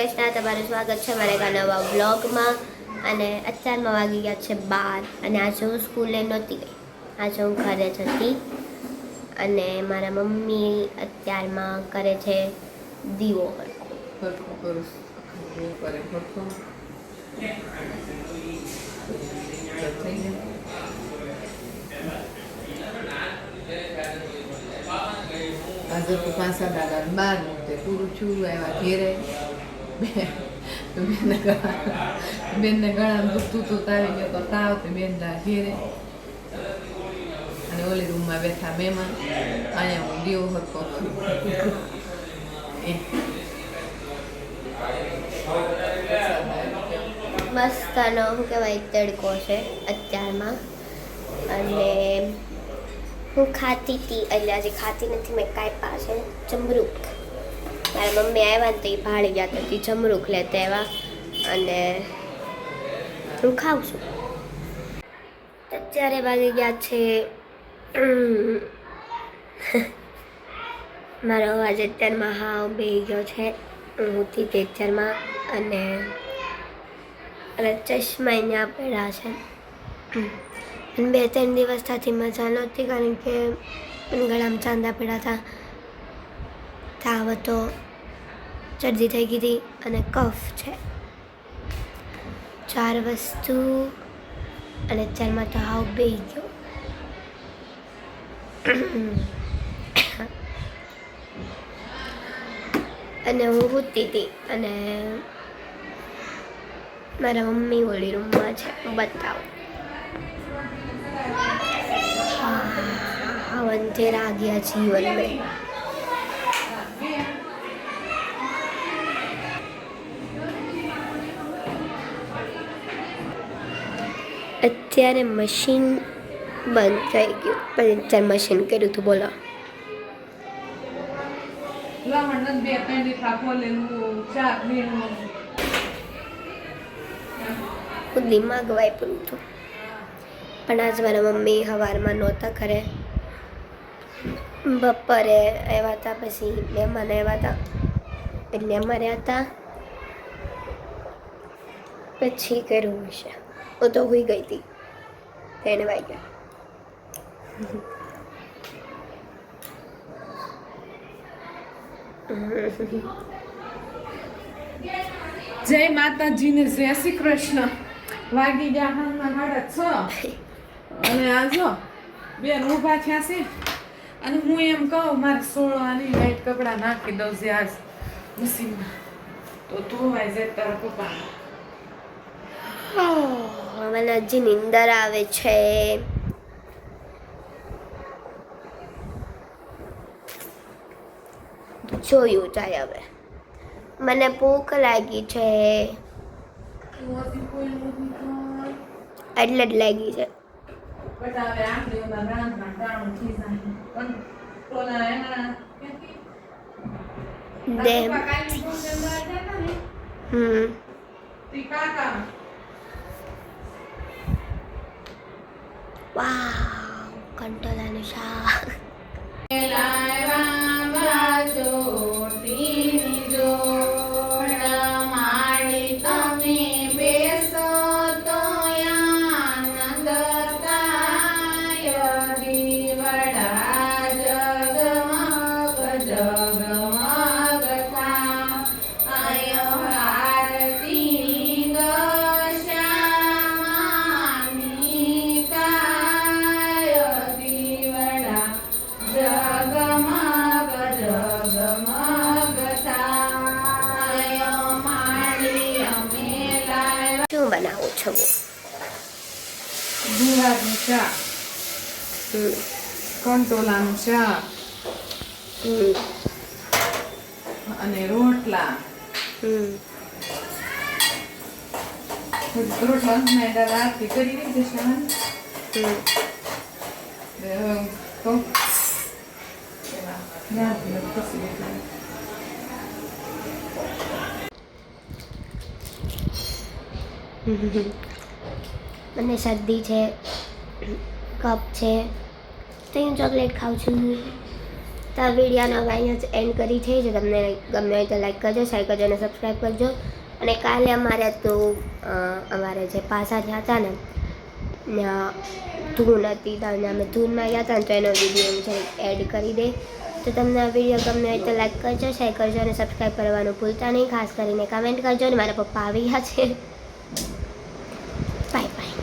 કૃષ્ણ, તમારું સ્વાગત છે મારા એક નવા વ્લોગમાં. અને અત્યારમાં વાગી ગયા છે 12 અને આજે હું સ્કૂલે નહોતી ગઈ, આજે હું ઘરે જ હતી. અને મારા મમ્મી અત્યારમાં કરે છે દીવો આજે તો 5:30 તે પૂરું છું આવ્યા ઘેરે બેનને ગળામાં દુખતું હતું તાવી ગયો તો તાવ તે બેન ઘેરે અને ઓલી રૂમમાં બેઠા મહેમાન અહીંયા હું દીવો હરકો મસ્તનો શું કહેવાય તડકો છે અત્યારમાં. અને હું ખાતી હતી એટલે આજે ખાતી નથી, મેં કાપ્યા છે જમરૂક. મારા મમ્મી આવ્યા ને તો એ ભાળી ગયા હતી જમરૂક લેતા આવ્યા અને હું ખાઉં છું. અત્યારે વાગી ગયા છે મારો અવાજ અત્યારમાં હાવ બેહી ગયો છે. હું હતી પિક્ચરમાં અને ચશ્મા અહીંયા પડ્યા છે. 2-3 દિવસ થતી મજા નહોતી કારણ કે ગળામાં ચાંદા પડ્યા હતા, તાવ હતો, શરદી થઈ ગઈ હતી અને કફ છે. 4 વસ્તુ અને અત્યારમાં તો હાવ બેહી ગયો. અને હું સૂતી હતી અને મારા મમ્મી ઓલી રૂમમાં છે, બતાવો. હા અંધેરા ગયા જીવન મેં. અત્યારે મશીન બંધ થઈ ગયું પણ અત્યારે મશીન કર્યું હતું. બોલો હું દિમાગ વાપરું હતું પણ આજ મારા મમ્મી સવારમાં નહોતા ઘરે, બપોરે આવ્યા હતા, પછી મહેમાન આવ્યા હતા એટલે અમારે હતા, પછી કર્યું હશે. હું તો હોઈ ગઈ હતી 3 વાગ્યા. જય માતાજીને જય શ્રી કૃષ્ણ. વાગી ગયા હાલના 6:30 અને આ જો બેન ઊભા થયા છે અને હું એમ કહું મારે સોળવાની લાઈટ કપડાં નાખી દઉં છે આજ મશીનમાં તો ધોવાઈ જાય તારા પપ્પા. મને હજી નીંદર આવે છે. જોયું જાય હવે. મને ભૂખ લાગી છે એટલે જ લાગી છે. વાવ, કંટોલાનું શાક. શું બનાવું છું? ગુવારનું શાક, કંટોલાનું શાક અને રોટલા. રોટલા મેં રાતથી કરી દીધી છે તો મને શરદી છે, કફ છે તો હું ચોકલેટ ખાઉં છું. તો આ વિડીયોનો હવે અહીંયા જ એન્ડ કરી છે. જો તમને ગમે હોય તો લાઈક કરજો, શેર કરજો અને સબસ્ક્રાઈબ કરજો. અને કાલે અમારે જે પાસા થયા હતા ને ધૂન હતી તો અમે ધૂનમાં ગયા હતા ને, તો એનો વિડીયો હું એડ કરી દે. તો તમને આ વિડીયો ગમે હોય તો લાઈક કરજો, શેર કરજો અને સબસ્ક્રાઈબ કરવાનું ભૂલતા નહીં. ખાસ કરીને કમેન્ટ કરજો. અને મારા પપ્પા આવી ગયા છે. Bye bye.